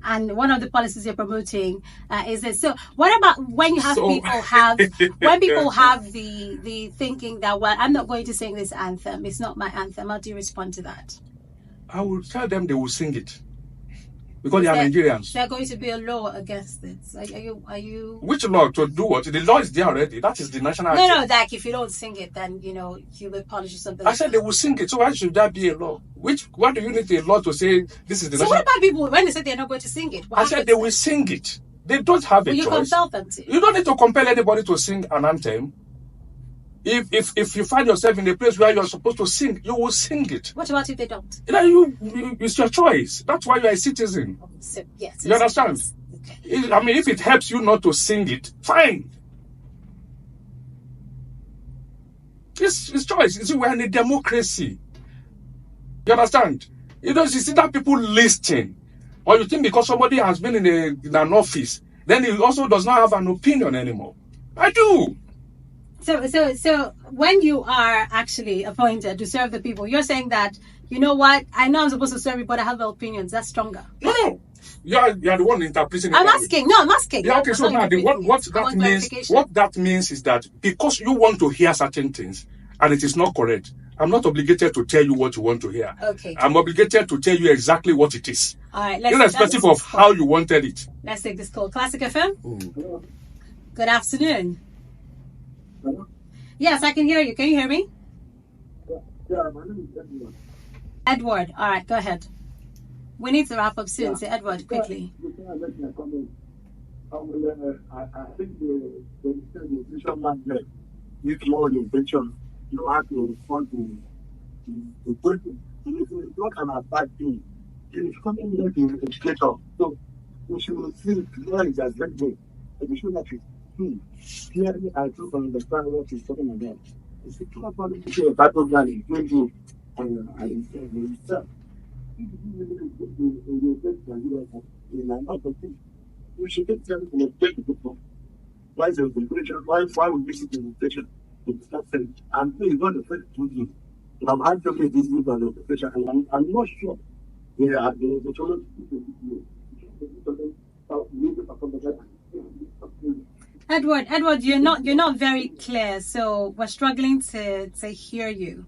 And one of the policies you're promoting is this. So what about when you have when people have the thinking that, well, I'm not going to sing this anthem, it's not my anthem. How do you respond to that? I will tell them they will sing it. Because they are Nigerians. There's going to be a law against it. Are you? Which law? To do what? The law is there already. That is the national anthem. No, like if you don't sing it, then you will punish you something. I said they will sing it. So why should that be a law? What do you need a law to say this is the national? So what about people when they say they're not going to sing it? I said they will sing it. They don't have a choice. You compel them to. You don't need to compel anybody to sing an anthem. If you find yourself in a place where you're supposed to sing, you will sing it. What about if they don't? It's your choice. That's why you're a citizen. So, yes. You understand? Okay. I mean, if it helps you not to sing it, fine. It's choice. You see, we're in a democracy. You understand? You see that people listen. Or you think because somebody has been in an office, then he also does not have an opinion anymore. I do. So when you are actually appointed to serve the people, you're saying that, you know what, I know I'm supposed to serve you, but I have opinions. That's stronger. No. You're the one interpreting it. I'm asking. Yeah, okay, so now what that means is that because you want to hear certain things and it is not correct, I'm not obligated to tell you what you want to hear. Okay. I'm obligated to tell you exactly what it is. All right. Irrespective of how you wanted it. Let's take this call. Classic FM. Good afternoon. Hello? Yes, I can hear you. Can you hear me? Yeah, my name is Edward. Edward. All right, go ahead. We need to wrap up soon. Yeah. So Edward, quickly. I make my comment. I think the nutrition man needs more orientation. You have to respond to the question. It's not an bad thing. It's something like an educator. So we should see knowledge as very good. And we should not clearly I do understand what he's talking about. It's a clear politics of battle value, going to we should get them to take the people. Why is the inflation? Why we visit the inflation? And please don't affect you. I'm advocating this group and the inflation, and I'm not sure they are the children. Edward, you're not very clear, so we're struggling to hear you.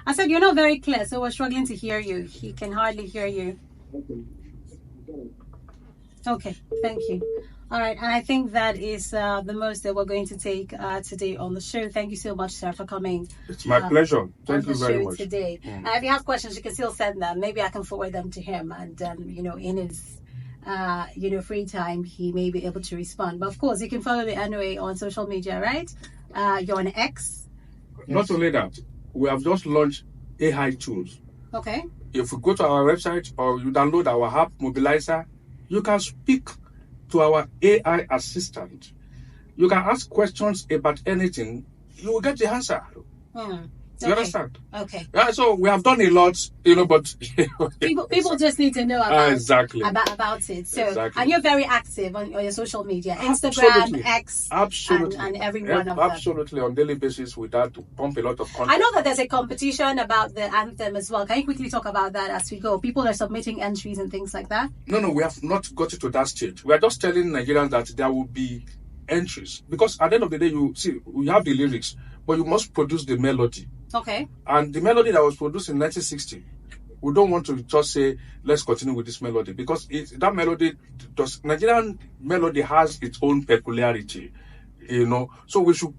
I said you're not very clear, so we're struggling to hear you. He can hardly hear you. Okay, thank you. All right, and I think that is the most that we're going to take today on the show. Thank you so much, sir, for coming. It's my pleasure. Thank you very much. Today. If you have questions, you can still send them. Maybe I can forward them to him, and in his free time, he may be able to respond. But of course, you can follow the NOA on social media, right? You're on X. Not only that, we have just launched AI tools. Okay. If you go to our website or you download our app, Mobilizer, you can speak to our AI assistant. You can ask questions about anything you will get the answer. You Okay. understand? Okay. Yeah, so we have done a lot, but People just need to know about exactly. about it. So, Exactly. and you're very active on your social media, Instagram, Absolutely. X, Absolutely. and every one of them. Absolutely, on daily basis with that to pump a lot of content. I know that there's a competition about the anthem as well. Can you quickly talk about that as we go? People are submitting entries and things like that. No, we have not got to that stage. We are just telling Nigerians that there will be entries, because at the end of the day, you see, we have the lyrics, but you must produce the melody. Okay. And the melody that was produced in 1960, we don't want to just say, let's continue with this melody, because that melody, Nigerian melody has its own peculiarity, so we should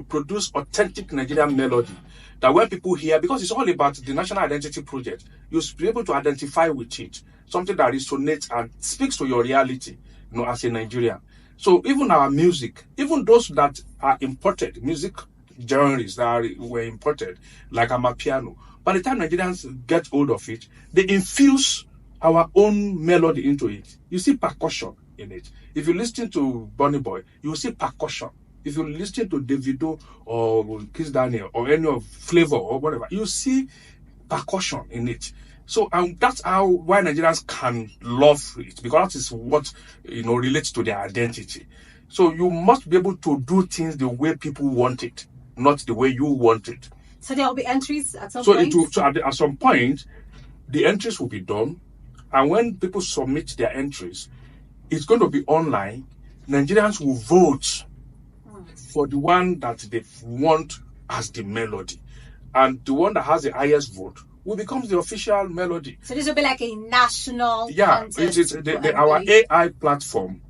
produce authentic Nigerian melody that when people hear, because it's all about the national identity project, you'll be able to identify with it, something that resonates and speaks to your reality, as a Nigerian. So even our music, even those that are imported, music genres that were imported, like Amapiano, by the time Nigerians get hold of it, they infuse our own melody into it. You see percussion in it. If you listen to Bunny Boy, you will see percussion. If you listen to Davido or Kiss Daniel or any of Flavor or whatever, you see percussion in it. So that's why Nigerians can love it, because that is what relates to their identity. So you must be able to do things the way people want it, not the way you want it. So there will be entries at some point? So at some point, the entries will be done. And when people submit their entries, it's going to be online. Nigerians will vote for the one that they want as the melody. And the one that has the highest vote will become the official melody. So this will be like a national contest. Our AI platform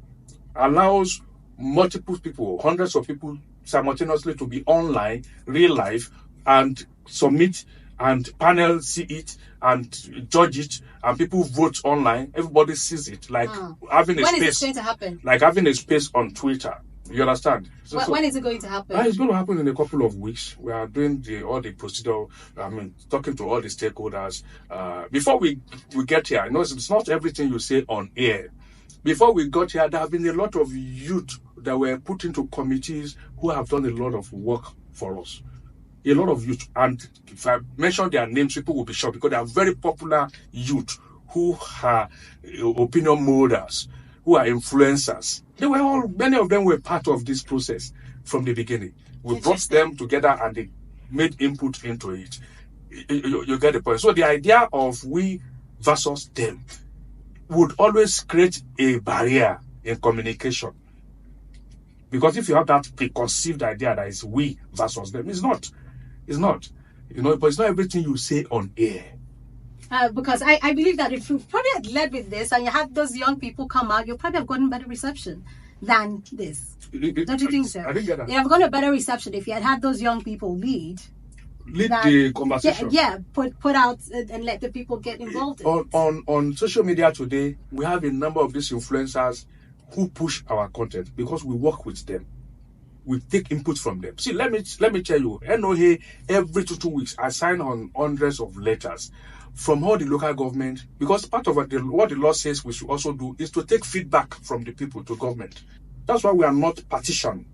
allows multiple people, hundreds of people simultaneously to be online, real life, and submit, and panel see it and judge it, and people vote online. Everybody sees it, like having a space. When is this going to happen? Like having a space on Twitter. You understand? When is it going to happen? It's going to happen in a couple of weeks. We are doing all the procedure. Talking to all the stakeholders. Before we get here, I know it's not everything you say on air. Before we got here, there have been a lot of youth that were put into committees who have done a lot of work for us. A lot of youth. And if I mention their names, people will be shocked, because they are very popular youth who are opinion molders, who are influencers. Many of them were part of this process from the beginning. We brought them together and they made input into it. You get the point. So the idea of we versus them would always create a barrier in communication. Because if you have that preconceived idea that it's we versus them, it's not. But it's not everything you say on air. Because I believe that if you probably had led with this and you had those young people come out, you'll probably have gotten better reception than this. Don't you think so? I didn't get that. You have gotten a better reception if you had those young people lead the conversation. Yeah, put out and let the people get involved in on social media today, we have a number of these influencers who push our content because we work with them. We take input from them. See, let me tell you, NOA, every 2 weeks, I sign on hundreds of letters from all the local government, because part of what the law says we should also do is to take feedback from the people to government. That's why we are not partition.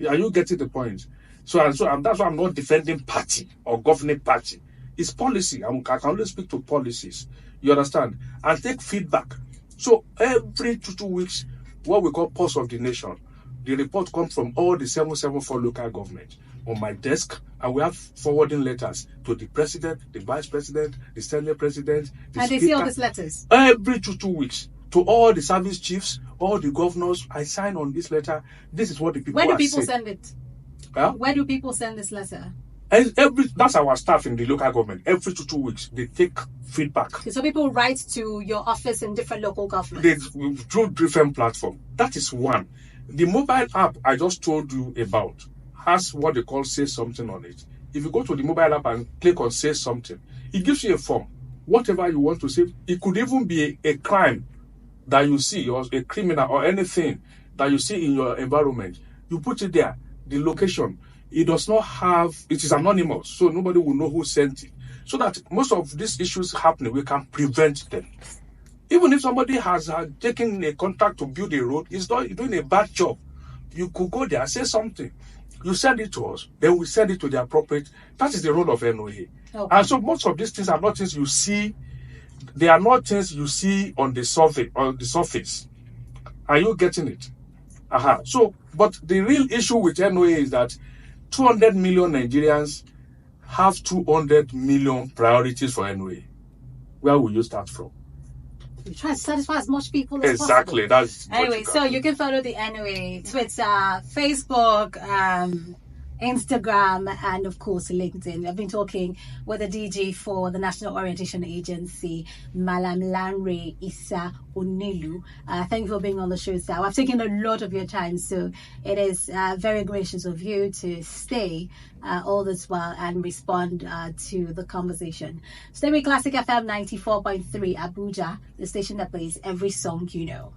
Are you getting the point? So that's why I'm not defending party or governing party. It's policy. I can only speak to policies. You understand? And take feedback. So every 2 weeks, what we call Pulse of the Nation, the report comes from all the 774 local government on my desk, and we have forwarding letters to the president, the vice president, the senate president, the and speaker. They see all these letters Every 2 weeks, to all the service chiefs, all the governors. I sign on this letter. This is what the people Where do are people saying. send it? Huh? Where do people send this letter? That's our staff in the local government. Every 2 weeks, they take feedback. So people write to your office in different local governments? Through different platforms. That is one. The mobile app I just told you about has what they call Say Something on it. If you go to the mobile app and click on Say Something, it gives you a form. Whatever you want to say, it could even be a crime that you see, or a criminal, or anything that you see in your environment. You put it there, the location. It does not have, it is anonymous, so nobody will know who sent it. So that most of these issues happening, we can prevent them. Even if somebody has taken a contract to build a road, he's doing a bad job. You could go there, say something. You send it to us, then we send it to the appropriate. That is the role of NOA. Okay. And so most of these things are not things you see. They are not things you see on the surface. Are you getting it? So, but the real issue with NOA is that 200 million Nigerians have 200 million priorities for NOA. Where will you start from? We try to satisfy as much people as Exactly. possible. That's Anyway, so you can follow the NOA Twitter, Facebook, Instagram, and of course LinkedIn. I've been talking with the DG for the National Orientation Agency, Malam Lanre Issa-Onilu. Thank you for being on the show, sir. I've taken a lot of your time, so it is very gracious of you to stay all this while and respond to the conversation. Stay with Classic FM 94.3 Abuja, the station that plays every song you know.